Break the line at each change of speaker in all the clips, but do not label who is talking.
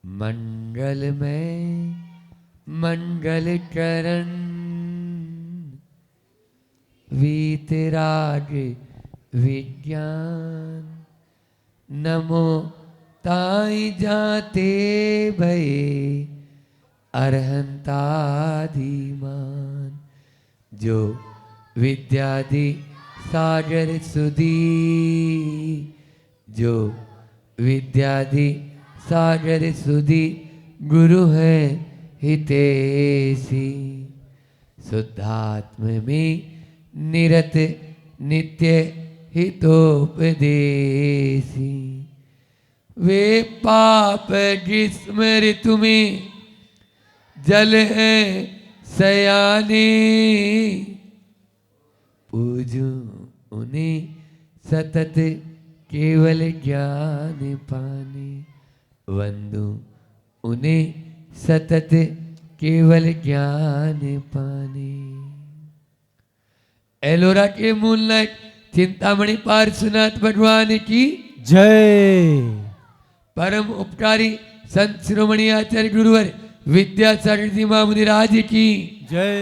मंगल में मंगल करण वीतराग विज्ञान नमो ताई जाते भये अरहंताधिमान जो विद्यादि सागर सुधी जो विद्यादि सागर सुधी गुरु है हितेशी शुद्धात्म में निरत नित्य हितोपदेशी वे पाप जिस्म ऋतु में जल है सयाने पूजू उन्हें सतत केवल ज्ञान पाने वंदू उन्हें सतत केवल ज्ञान पाने। एलोरा के मूलनाथ चिंतामणि पार्श्वनाथ भगवान की
जय।
परम उपकारी संत शिरोमणि आचार्य गुरुवर विद्यासागर जी महामुनिराज की
जय।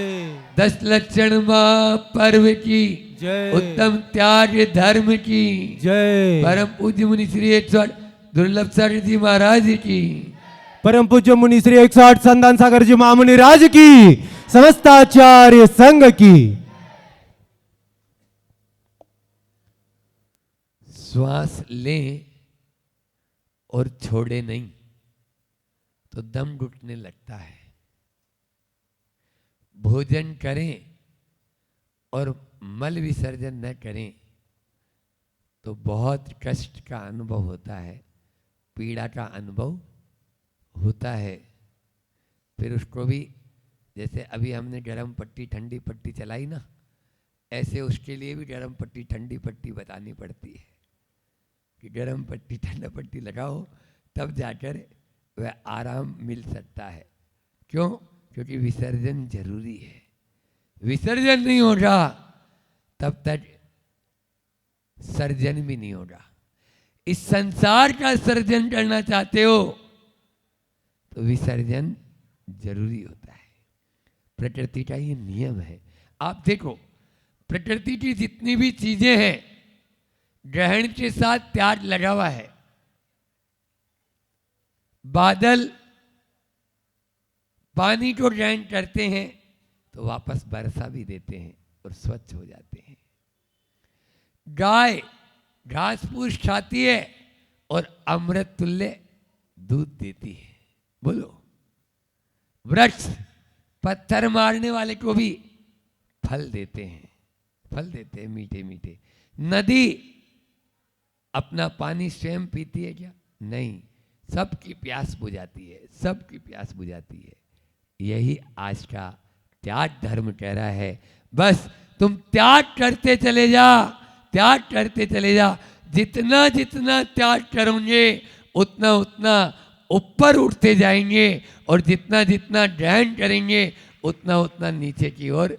10 लक्षण महापर्व की
जय।
उत्तम त्याग धर्म की
जय।
परम पूज्य मुनि श्री 108 दुर्लभ सागर जी महाराज की
परम पूज्य मुनि श्री 108 संतान सागर जी महामुनि राज की समस्त आचार्य संघ की।
श्वास लें और छोड़े नहीं तो दम घुटने लगता है। भोजन करें और मल विसर्जन न करें तो बहुत कष्ट का अनुभव होता है, पीड़ा का अनुभव होता है। फिर उसको भी जैसे अभी हमने गर्म पट्टी ठंडी पट्टी चलाई ना, ऐसे उसके लिए भी गर्म पट्टी ठंडी पट्टी बतानी पड़ती है कि गर्म पट्टी ठंडा पट्टी लगाओ तब जाकर वह आराम मिल सकता है। क्यों? क्योंकि विसर्जन जरूरी है। विसर्जन नहीं होगा तब तक सर्जन भी नहीं होगा। इस संसार का सर्जन करना चाहते हो तो विसर्जन जरूरी होता है। प्रकृति का ये नियम है। आप देखो प्रकृति की जितनी भी चीजें हैं ग्रहण के साथ त्याग लगा हुआ है। बादल पानी को ग्रहण करते हैं तो वापस बरसा भी देते हैं और स्वच्छ हो जाते हैं। गाय घास फूस खाती है और अमृत तुल्य दूध देती है। बोलो। वृक्ष पत्थर मारने वाले को भी फल देते हैं, फल देते हैं मीठे मीठे। नदी अपना पानी स्वयं पीती है क्या? नहीं, सबकी प्यास बुझाती है, सबकी प्यास बुझाती है। यही आज का त्याग धर्म कह रहा है। बस तुम त्याग करते चले जा, त्याग करते चले जा। जितना जितना त्याग करोगे उतना उतना ऊपर उठते जाएंगे और जितना जितना ग्रहण करेंगे उतना उतना नीचे की ओर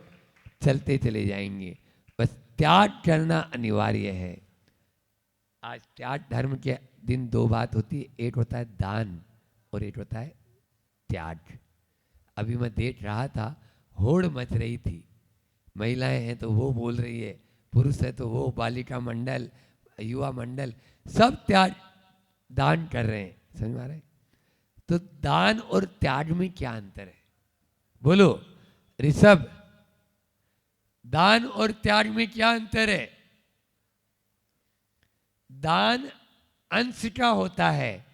चलते चले जाएंगे। बस त्याग करना अनिवार्य है। आज त्याग धर्म के दिन 2 बात होती है, एक होता है दान और एक होता है त्याग। अभी मैं देख रहा था, होड़ मच रही थी। महिलाएं हैं तो वो बोल रही है, पुरुष है तो वो, बालिका मंडल, युवा मंडल, सब त्याग दान कर रहे हैं। समझ में आ रहा है? तो दान और त्याग में क्या अंतर है? बोलो ऋषभ, दान और त्याग में क्या अंतर है? दान अंश का होता है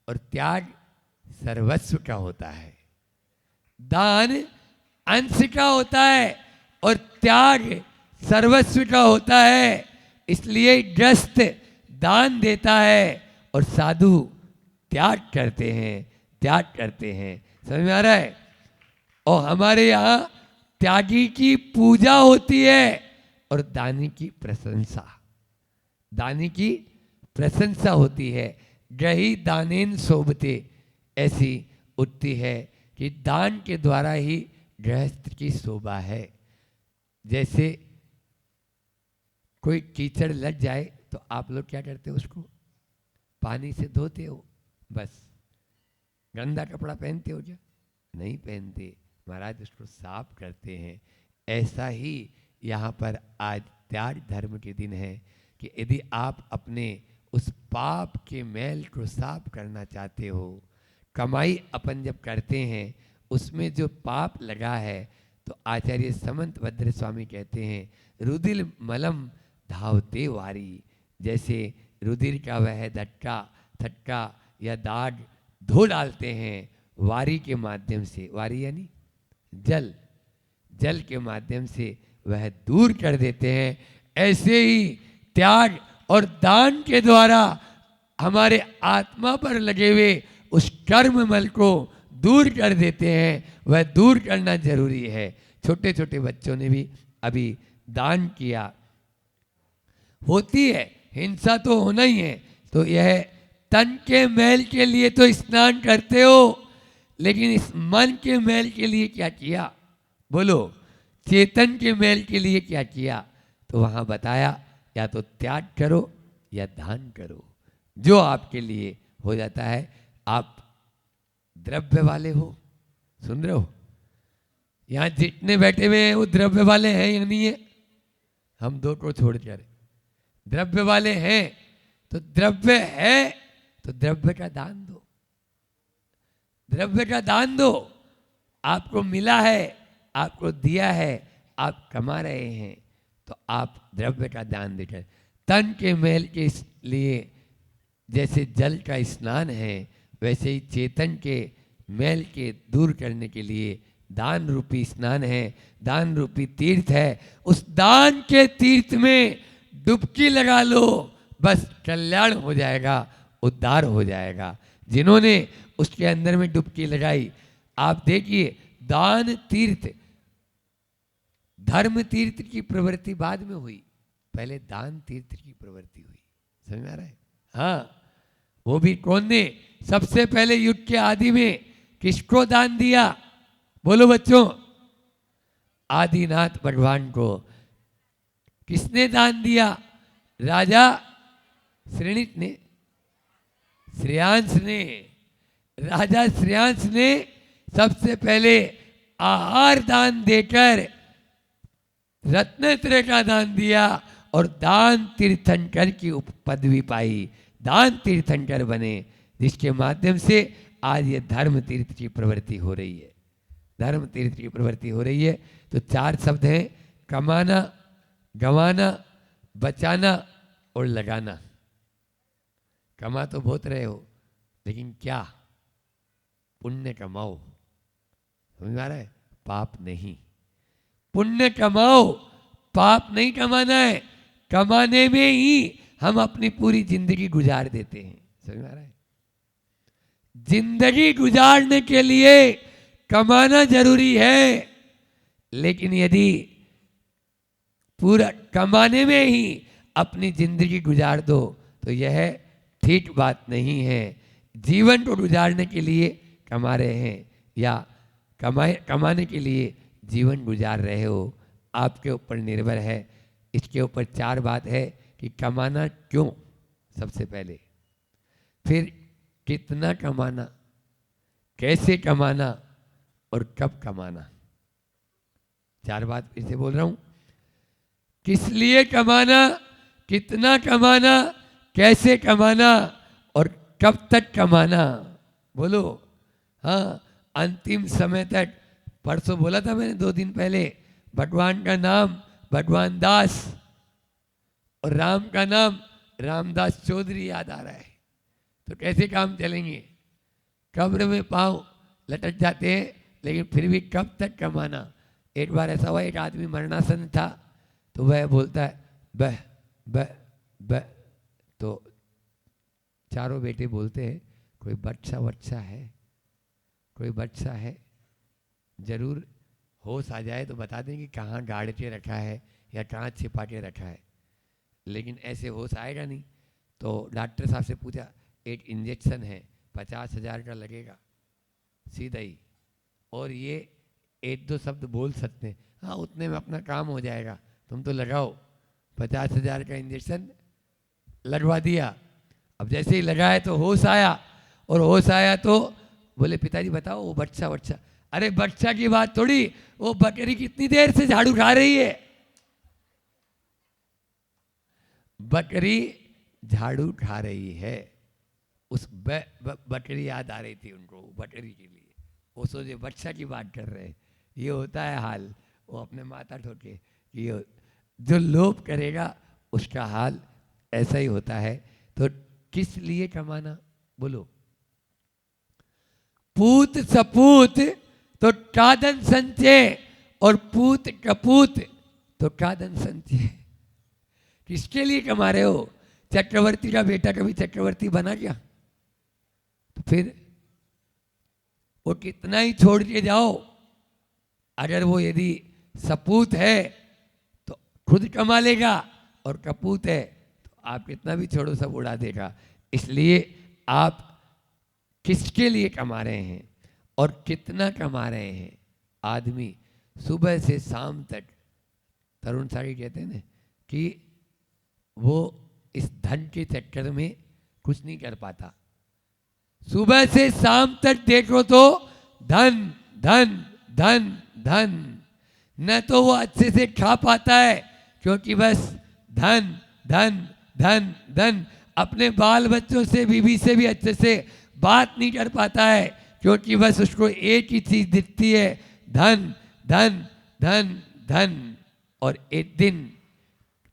और त्याग सर्वस्व का होता है। दान अंश का होता है और त्याग सर्वस्व का होता है। इसलिए ग्रस्त दान देता है और साधु त्याग करते हैं, त्याग करते हैं। समझ में आ रहा है? और हमारे यहाँ त्यागी की पूजा होती है और दानी की प्रशंसा, दानी की प्रशंसा होती है। ग्रही दानेन शोभते, ऐसी उक्ति है कि दान के द्वारा ही गृहस्थ की शोभा है। जैसे कोई कीचड़ लग जाए तो आप लोग क्या करते हो? उसको पानी से धोते हो। बस गंदा कपड़ा पहनते हो क्या? नहीं पहनते। महाराज उसको साफ करते हैं। ऐसा ही यहाँ पर आज त्याग धर्म के दिन है कि यदि आप अपने उस पाप के मैल को साफ करना चाहते हो, कमाई अपन जब करते हैं उसमें जो पाप लगा है, तो आचार्य समंत भद्र स्वामी कहते हैं रुधिर मलम धावते वारी। जैसे रुधिर का वह धक्का थटका या दाग धो डालते हैं वारी के माध्यम से, वारी यानी जल, जल के माध्यम से वह दूर कर देते हैं। ऐसे ही त्याग और दान के द्वारा हमारे आत्मा पर लगे हुए उस कर्म मल को दूर कर देते हैं। वह दूर करना जरूरी है। छोटे छोटे बच्चों ने भी अभी दान किया। होती है हिंसा तो होना ही है, तो यह तन के मैल के लिए तो स्नान करते हो, लेकिन इस मन के मैल के लिए क्या किया? बोलो, चेतन के मैल के लिए क्या किया? तो वहां बताया या तो त्याग करो या दान करो, जो आपके लिए हो जाता है। आप द्रव्य वाले हो, सुन रहे हो? यहां जितने बैठे हुए हैं वो द्रव्य वाले हैं या नहीं है? हम दो को छोड़कर द्रव्य वाले हैं। तो द्रव्य है तो द्रव्य का दान दो, द्रव्य का दान दो। आपको मिला है, आपको दिया है, आप कमा रहे हैं, तो आप द्रव्य का दान देकर तन के मैल के लिए जैसे जल का स्नान है, वैसे ही चेतन के मैल के दूर करने के लिए दान रूपी स्नान है, दान रूपी तीर्थ है। उस दान के तीर्थ में डुबकी लगा लो, बस कल्याण हो जाएगा, उद्धार हो जाएगा। जिन्होंने उसके अंदर में डुबकी लगाई, आप देखिए दान तीर्थ, धर्म तीर्थ की प्रवृत्ति बाद में हुई, पहले दान तीर्थ की प्रवृत्ति हुई। समझ में आ रहा है? हाँ, वो भी कौन ने? सबसे पहले युग के आदि में किसको दान दिया? बोलो बच्चों, आदिनाथ भगवान को। किसने दान दिया? राजा श्रेणित ने, श्रेयांश ने। राजा श्रेयांश ने सबसे पहले आहार दान देकर रत्नत्रय का दान दिया और दान तीर्थंकर की पदवी पाई, दान तीर्थंकर बने, जिसके माध्यम से आज ये धर्म तीर्थ की प्रवृत्ति हो रही है। धर्म तीर्थ की प्रवृत्ति हो रही है। तो चार शब्द हैं: कमाना, गंवाना, बचाना और लगाना। कमा तो बहुत रहे हो, लेकिन क्या? पुण्य कमाओ। समझ में आ रहा है? पाप नहीं। पुण्य कमाओ, पाप नहीं कमाना है। कमाने में ही हम अपनी पूरी जिंदगी गुजार देते हैं। समझ में आ रहा है? जिंदगी गुजारने के लिए कमाना जरूरी है, लेकिन यदि पूरा कमाने में ही अपनी जिंदगी गुजार दो तो यह ठीक बात नहीं है। जीवन को गुजारने के लिए कमा रहे हैं या कमाने के लिए जीवन गुजार रहे हो, आपके ऊपर निर्भर है। इसके ऊपर चार बात है कि कमाना क्यों, सबसे पहले, फिर कितना कमाना, कैसे कमाना और कब कमाना। चार बात फिर से बोल रहा हूं: किस लिए कमाना, कितना कमाना, कैसे कमाना और कब तक कमाना। बोलो। हाँ, अंतिम समय तक। परसों बोला था मैंने, 2 दिन पहले, भगवान का नाम भगवान दास और राम का नाम रामदास चौधरी याद आ रहा है, तो कैसे काम चलेंगे? कब्र में पांव लटक जाते हैं, लेकिन फिर भी कब तक कमाना। एक बार ऐसा हुआ, एक आदमी मरणासन था, तो वह बोलता है बह बह बह, तो चारों बेटे बोलते हैं कोई बच्चा वच्चा है, कोई बच्चा है, जरूर होश आ जाए तो बता दें कि कहाँ गाड़ के रखा है या कहाँ छिपा के रखा है। लेकिन ऐसे होश आएगा नहीं। तो डॉक्टर साहब से पूछा, एक इंजेक्शन है 50,000 का लगेगा, सीधा ही, और ये 1-2 शब्द बोल सकते हैं, हाँ उतने में अपना काम हो जाएगा, तुम तो लगाओ। 50,000 का इंजेक्शन लगवा दिया। अब जैसे ही लगाया तो होश आया, और होश आया तो बोले पिताजी बताओ वो बच्चा बच्चा, अरे बच्चा की बात थोड़ी, वो बकरी कितनी देर से झाड़ू खा रही है। बकरी झाड़ू खा रही है। उस बकरी याद आ रही थी उनको बकरी के लिए, वो सोचे बच्चा की बात कर रहे हैं। ये होता है हाल, वो अपने माथा ठोके कि ये जो लोभ करेगा उसका हाल ऐसा ही होता है। तो किस लिए कमाना, बोलो। पूत सपूत तो कादन संचय, और पूत कपूत तो कादन संचय। किसके लिए कमा रहे हो? चक्रवर्ती का बेटा कभी चक्रवर्ती बना क्या? तो फिर वो कितना ही छोड़ के जाओ, अगर वो यदि सपूत है तो खुद कमा लेगा, और कपूत है तो आप कितना भी छोड़ो सब उड़ा देगा। इसलिए आप किसके लिए कमा रहे हैं और कितना कमा रहे हैं? आदमी सुबह से शाम तक, तरुण साड़ी कहते हैं ना कि वो इस धन के चक्कर में कुछ नहीं कर पाता। सुबह से शाम तक देखो तो धन धन धन धन, न तो वो अच्छे से खा पाता है क्योंकि बस धन धन धन धन। अपने बाल बच्चों से बीवी से भी अच्छे से बात नहीं कर पाता है क्योंकि बस उसको एक ही चीज दिखती है, धन धन धन धन। और एक दिन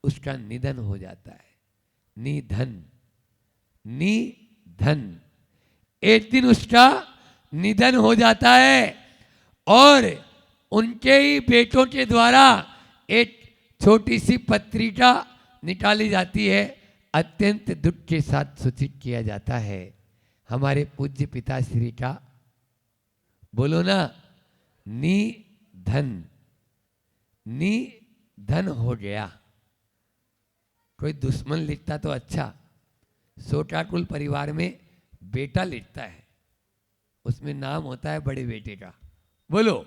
उसका निधन हो जाता है। निधन निधन, एक दिन उसका निधन हो जाता है और उनके ही बेटों के द्वारा एक छोटी सी पत्रिका निकाली जाती है, अत्यंत दुख के साथ सूचित किया जाता है हमारे पूज्य पिताश्री का, बोलो ना, निधन। निधन हो गया। कोई दुश्मन लिखता तो अच्छा, सोटाकुल परिवार में बेटा लिखता है, उसमें नाम होता है बड़े बेटे का। बोलो,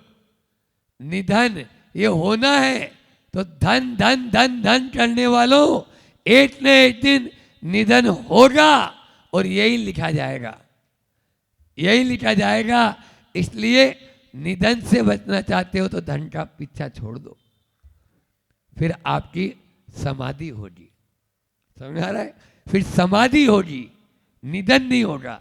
निधन ये होना है तो धन धन धन धन करने वालों, एक न एक दिन निधन होगा और यही लिखा जाएगा, यही लिखा जाएगा। इसलिए निधन से बचना चाहते हो तो धन का पीछा छोड़ दो, फिर आपकी समाधि होगी। समझ आ रहा है? फिर समाधि होगी, निधन नहीं होगा।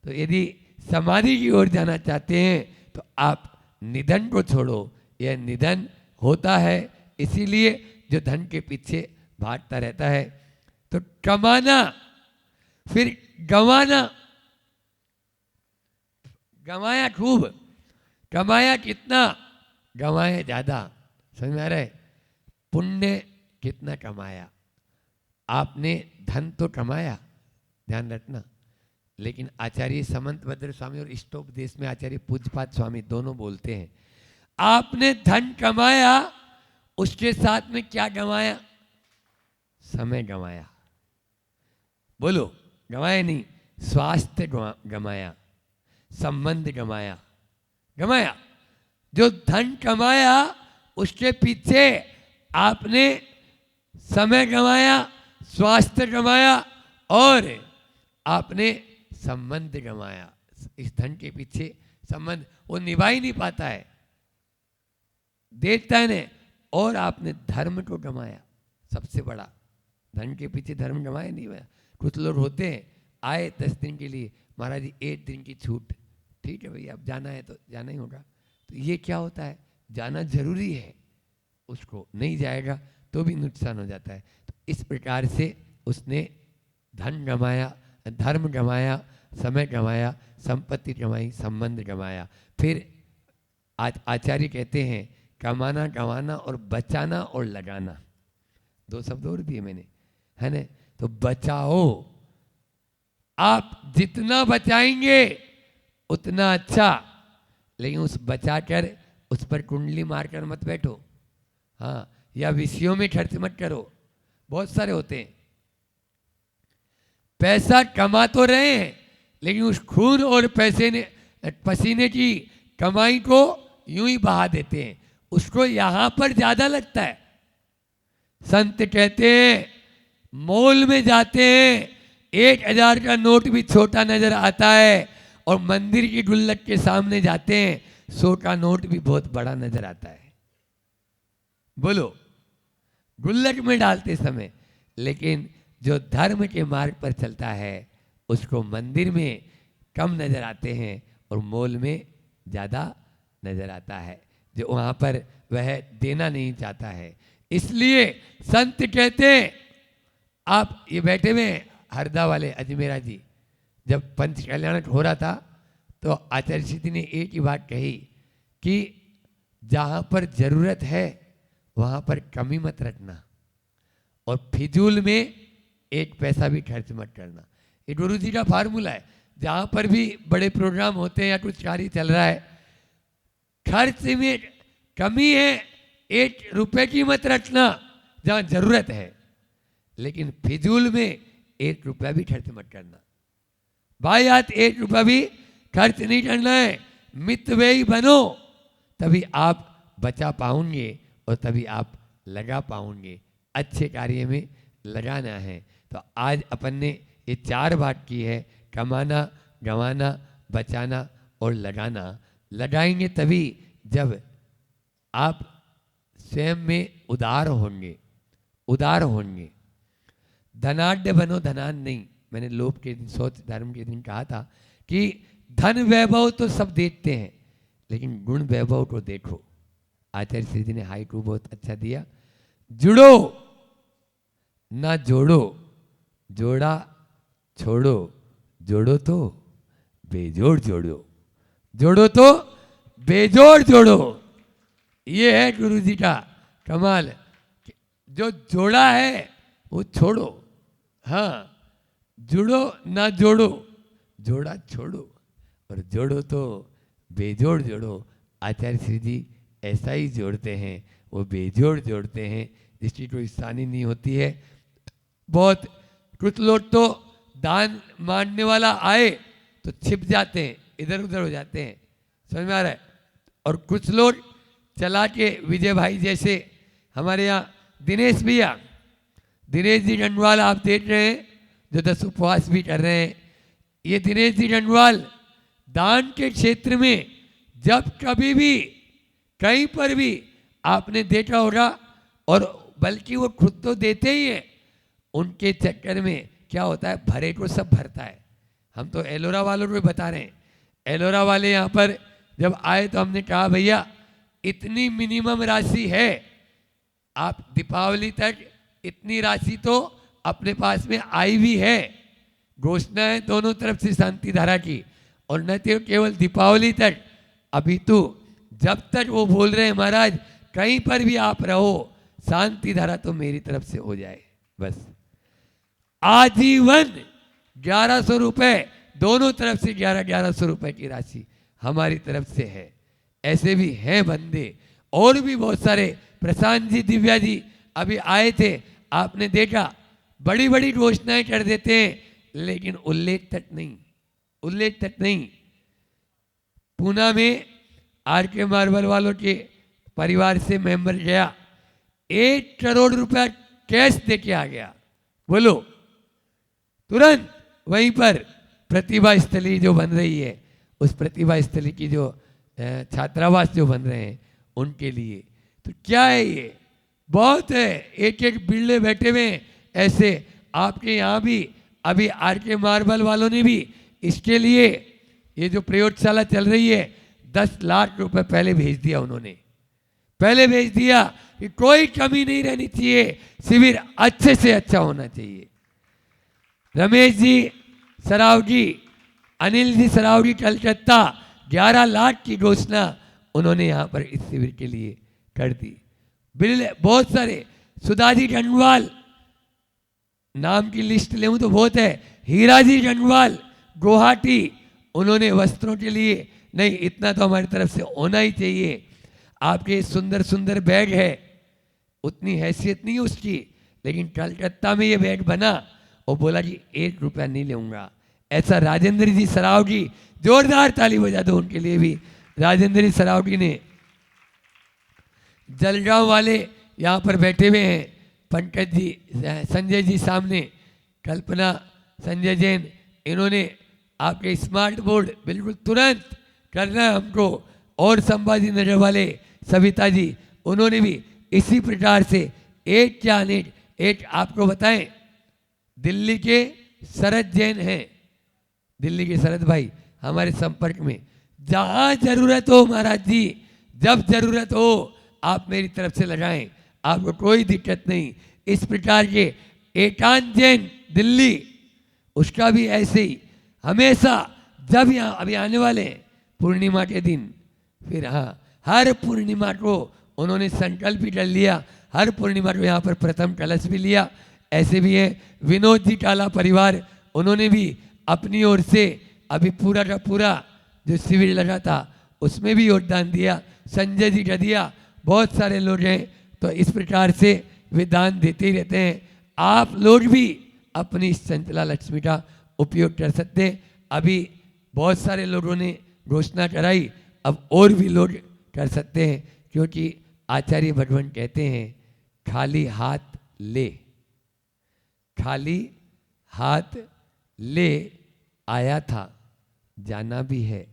तो यदि समाधि की ओर जाना चाहते हैं तो आप निधन को छोड़ो। यह निधन होता है इसीलिए जो धन के पीछे भागता रहता है। तो कमाना फिर गंवाना, गंवाया खूब, कमाया कितना, गंवाया ज्यादा। समझ में आ रहा है? पुण्य कितना कमाया आपने, धन तो कमाया, ध्यान रखना। लेकिन आचार्य समंत भद्र स्वामी और इष्टोपदेश में आचार्य पूज्यपाद स्वामी दोनों बोलते हैं, आपने धन कमाया, उसके साथ में क्या गंवाया? समय गंवाया। बोलो, गंवाया नहीं, स्वास्थ्य गंवाया, संबंध गंवाया, गंवाया। जो धन कमाया उसके पीछे आपने समय गंवाया, स्वास्थ्य गंवाया और आपने संबंध गंवाया। इस धन के पीछे संबंध वो निभा ही नहीं पाता है, देखता है ने। और आपने धर्म को गंवाया, सबसे बड़ा, धन के पीछे धर्म गंवाया नहीं हुआ। कुछ लोग होते हैं, आए 10 दिन के लिए, महाराज जी 1 दिन की छूट, ठीक है भैया अब जाना है तो जाना ही होगा। तो ये क्या होता है, जाना जरूरी है, उसको नहीं जाएगा तो भी नुकसान हो जाता है। तो इस प्रकार से उसने धन गंवाया, धर्म गंवाया, समय गंवाया, संपत्ति गंवाई, संबंध गंवाया। फिर आचार्य कहते हैं कमाना, गंवाना और बचाना और लगाना, 2 शब्द और दिए मैंने, है ना। तो बचाओ, आप जितना बचाएंगे उतना अच्छा, लेकिन उस बचाकर उस पर कुंडली मारकर मत बैठो, हाँ, या विषयों में खर्च मत करो। बहुत सारे होते हैं पैसा कमा तो रहे हैं लेकिन उस खून और पैसे ने पसीने की कमाई को यूं ही बहा देते हैं, उसको यहां पर ज्यादा लगता है। संत कहते हैं मॉल में जाते हैं, 1000 का नोट भी छोटा नजर आता है और मंदिर की गुल्लक के सामने जाते हैं, 100 का नोट भी बहुत बड़ा नजर आता है, बोलो, गुल्लक में डालते समय। लेकिन जो धर्म के मार्ग पर चलता है उसको मंदिर में कम नजर आते हैं और मॉल में ज़्यादा नजर आता है, जो वहाँ पर वह देना नहीं चाहता है। इसलिए संत कहते हैं, आप ये बैठे हुए हरदा वाले अजमेरा जी, जब पंच कल्याण हो रहा था तो आचार्य सिद्धि ने एक ही बात कही कि जहाँ पर जरूरत है वहाँ पर कमी मत रखना और फिजूल में एक पैसा भी खर्च मत करना। ये गुरु जी का फार्मूला है। जहाँ पर भी बड़े प्रोग्राम होते हैं या कुछ कार्य चल रहा है, खर्च में कमी है, 1 रुपए की मत रखना जहाँ जरूरत है, लेकिन फिजूल में 1 रुपया भी खर्च मत करना। भाई आज 1 रुपया भी खर्च नहीं करना है। मितव्ययी बनो, तभी आप बचा पाओगे और तभी आप लगा पाओगे। अच्छे कार्य में लगाना है। तो आज अपन ने ये 4 बात की है, कमाना, गंवाना, बचाना और लगाना। लगाएंगे तभी जब आप स्वयं में उदार होंगे, उदार होंगे। धनाढ्य बनो, धनान नहीं। मैंने लोभ के दिन, सोच धर्म के दिन कहा था कि धन वैभव तो सब देखते हैं, लेकिन गुण वैभव को देखो। आचार्य श्री जी ने हाइकू बहुत अच्छा दिया, जुड़ो ना जोड़ो, जोड़ा छोड़ो, जोड़ो तो बेजोड़ जोड़ो, जोड़ो तो बेजोड़ जोड़ो। ये है गुरु जी का कमाल। जो जोड़ा है वो छोड़ो, हाँ, जुड़ो ना जोड़ो, जोड़ा छोड़ो, और जोड़ो तो बेजोड़ जोड़ो। आचार्य श्री जी ऐसा ही जोड़ते हैं, वो बेजोड़ जोड़ते हैं, जिसकी कोई सानी नहीं होती है। बहुत कुछ लोग तो दान मांगने वाला आए तो छिप जाते हैं, इधर उधर हो जाते हैं, समझ में आ रहा है। और कुछ लोग चला के, विजय भाई जैसे हमारे यहाँ दिनेश भैया, दिनेश जी गंडवाल आप देख रहे हैं, जो 10 उपवास भी कर रहे हैं। ये दिनेश जी गंडवाल दान के क्षेत्र में जब कभी भी कहीं पर भी आपने देखा होगा, और बल्कि वो खुद तो देते ही हैं, उनके चक्कर में क्या होता है, भरे को सब भरता है। हम तो एलोरा वालों को बता रहे हैं। एलोरा वाले यहाँ पर जब आए तो हमने कहा भैया इतनी मिनिमम राशि है, आप दीपावली तक इतनी राशि तो अपने पास में आई भी है। घोषणा है दोनों तरफ से शांति धारा की, और न तो केवल दीपावली तक, अभी तो जब तक वो बोल रहे हैं महाराज कहीं पर भी आप रहो, शांति धारा तो मेरी तरफ से हो जाए बस। आजीवन 1100 रुपए, दोनों तरफ से 1100 रुपए की राशि हमारी तरफ से है। ऐसे भी हैं बंदे, और भी बहुत सारे। प्रशांत जी, दिव्या जी अभी आए थे, आपने देखा बड़ी बड़ी घोषणाएं कर देते हैं, लेकिन उल्लेख तक नहीं, उल्लेख तक नहीं। पूना में आरके मार्बल वालों के परिवार से मेंबर गया, 1 करोड़ रुपया कैश दे के आ गया। बोलो, तुरंत वहीं पर प्रतिभा स्थली जो बन रही है, उस प्रतिभा स्थली की जो छात्रावास जो बन रहे हैं उनके लिए। तो क्या है ये, बहुत है। एक एक बिल्डे बैठे हुए ऐसे। आपके यहाँ भी अभी आरके मार्बल वालों ने भी इसके लिए, ये जो प्रयोगशाला चल रही है, 10 लाख रुपए पहले भेज दिया उन्होंने, पहले भेज दिया कि कोई कमी नहीं रहनी चाहिए, शिविर अच्छे से अच्छा होना चाहिए। रमेश जी सरावगी, अनिल जी सरावगी कलकत्ता, 11 लाख की घोषणा उन्होंने यहाँ पर इस शिविर के लिए कर दी। बिल बहुत सारे, सुधाजी गंडवाल, नाम की लिस्ट ले तो बहुत है। हीराजी गंडवाल गुवाहाटी, उन्होंने वस्त्रों के लिए, नहीं इतना तो हमारी तरफ से होना ही चाहिए। आपके सुंदर सुंदर बैग है, उतनी हैसियत नहीं उसकी, लेकिन कलकत्ता में ये बैग बना और बोला कि 1 रुपया नहीं लूंगा। ऐसा राजेंद्र जी सरावगी, जोरदार ताली बजा दो उनके लिए भी। राजेंद्र जी सरावगी ने, जलगांव वाले यहाँ पर बैठे हुए हैं, पंकज जी, संजय जी सामने, कल्पना, संजय जैन, इन्होंने आपके स्मार्ट बोर्ड बिल्कुल तुरंत करना है हमको। और संभाजी नगर वाले सविता जी, उन्होंने भी इसी प्रकार से 8 जान 8 आपको बताएं। दिल्ली के शरद जैन हैं, दिल्ली के शरद भाई हमारे संपर्क में। जहां जरूरत हो महाराज जी, जब जरूरत हो आप मेरी तरफ से लगाएं, आपको कोई दिक्कत नहीं। इस प्रकार के एकांत जैन दिल्ली, उसका भी ऐसे ही हमेशा जब यहाँ अभी आने वाले हैं पूर्णिमा के दिन, फिर हाँ हर पूर्णिमा को उन्होंने संकल्प भी कर लिया, हर पूर्णिमा को यहाँ पर प्रथम कलश भी लिया। ऐसे भी है विनोद जी टाला परिवार, उन्होंने भी अपनी ओर से अभी पूरा का पूरा जो शिविर लगा था उसमें भी योगदान दिया। संजय जी का दिया, बहुत सारे लोग हैं। तो इस प्रकार से वे दान देते ही रहते हैं। आप लोग भी अपनी इस चंचला लक्ष्मी का उपयोग कर सकते हैं। अभी बहुत सारे लोगों ने घोषणा कराई, अब और भी लोग कर सकते हैं, क्योंकि आचार्य भगवान कहते हैं खाली हाथ ले, खाली हाथ ले आया था, जाना भी है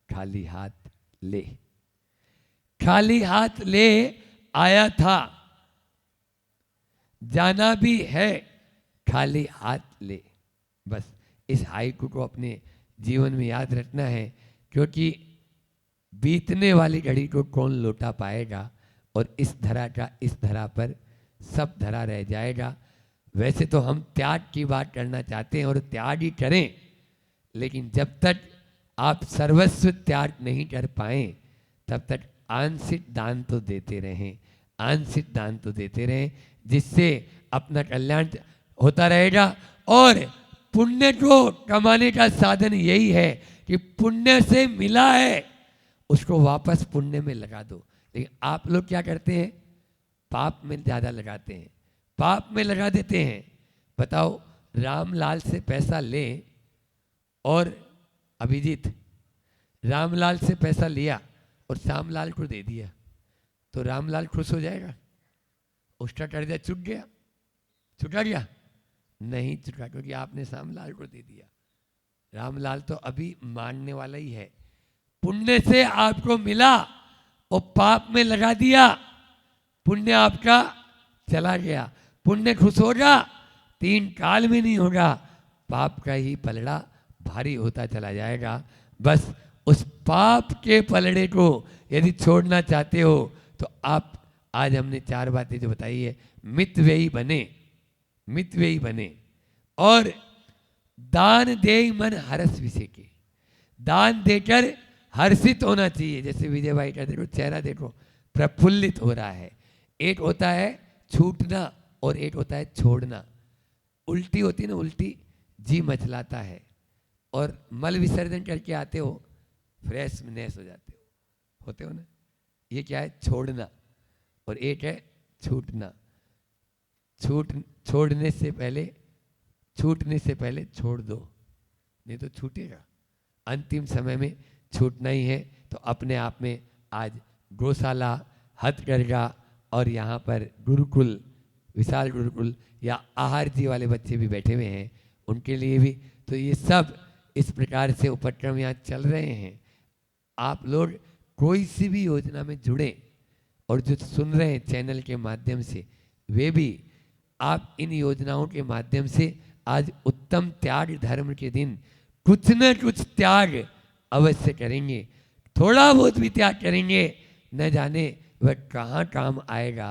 खाली हाथ ले। खाली हाथ ले आया था, जाना भी है खाली हाथ ले। बस इस हाइकू को अपने जीवन में याद रखना है, क्योंकि बीतने वाली घड़ी को कौन लौटा पाएगा, और इस धरा का इस धरा पर सब धरा रह जाएगा। वैसे तो हम त्याग की बात करना चाहते हैं और त्याग ही करें, लेकिन जब तक आप सर्वस्व त्याग नहीं कर पाए तब तक आंशिक दान तो देते रहें, आंशिक दान तो देते रहें, जिससे अपना कल्याण होता रहेगा। और पुण्य को कमाने का साधन यही है कि पुण्य से मिला है उसको वापस पुण्य में लगा दो। लेकिन आप लोग क्या करते हैं, पाप में ज़्यादा लगाते हैं, पाप में लगा देते हैं। बताओ, रामलाल से पैसा ले, और अभिजीत रामलाल से पैसा लिया और श्यामलाल को दे दिया, तो रामलाल खुश हो जाएगा? उसका कर्जा चुक गया, चुका गया? नहीं चुका, क्योंकि आपने श्यामलाल को दे दिया। रामलाल तो अभी मानने वाला ही है। पुण्य से आपको मिला और पाप में लगा दिया, पुण्य आपका चला गया। पुण्य खुश होगा 3 काल में नहीं होगा, पाप का ही पलड़ा भारी होता चला जाएगा। बस उस पाप के पलड़े को यदि छोड़ना चाहते हो तो आप, आज हमने 4 बातें जो बताई है, मितव्ययी बने, मितव्ययी बने। और दान दे मन हरस विषय के, दान देकर हर्षित होना चाहिए। जैसे विजय भाई का देखो चेहरा, देखो प्रफुल्लित हो रहा है। एक होता है छूटना और एक होता है छोड़ना। उल्टी होती है ना, उल्टी जी मचलाता है, और मल विसर्जन करके आते हो फ्रेशनेस हो जाते हो, होते हो ना। ये क्या है? छोड़ना। और एक है छूटना। छोड़ने से पहले, छूटने से पहले छोड़ दो, नहीं तो छूटेगा। अंतिम समय में छूटना ही है। तो अपने आप में आज गौशाला, हथकरघा और यहाँ पर गुरुकुल, विशाल गुरुकुल या आहार जी वाले बच्चे भी बैठे हुए हैं, उनके लिए भी तो ये सब इस प्रकार से उपक्रम यहाँ चल रहे हैं। आप लोग कोई सी भी योजना में जुड़े, और जो सुन रहे हैं चैनल के माध्यम से, वे भी आप इन योजनाओं के माध्यम से आज उत्तम त्याग धर्म के दिन कुछ न कुछ त्याग अवश्य करेंगे। थोड़ा बहुत भी त्याग करेंगे, न जाने वह कहाँ काम आएगा।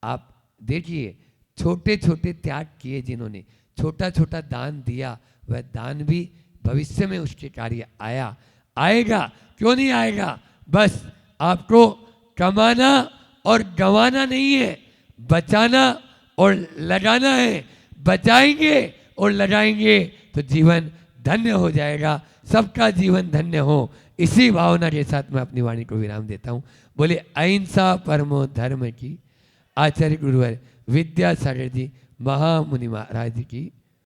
आप देखिए, छोटे छोटे त्याग किए जिन्होंने, छोटा छोटा दान दिया, वह दान भी भविष्य में उसके कार्य आएगा। क्यों नहीं आएगा? बस आपको कमाना और गंवाना नहीं है, बचाना और लगाना है। बचाएंगे और लगाएंगे तो जीवन धन्य हो जाएगा, सबका जीवन धन्य हो। इसी भावना के साथ मैं अपनी वाणी को विराम देता हूँ। बोले अहिंसा परमो धर्म की। आचार्य गुरुवर विद्यासागर जी महामुनि महाराज की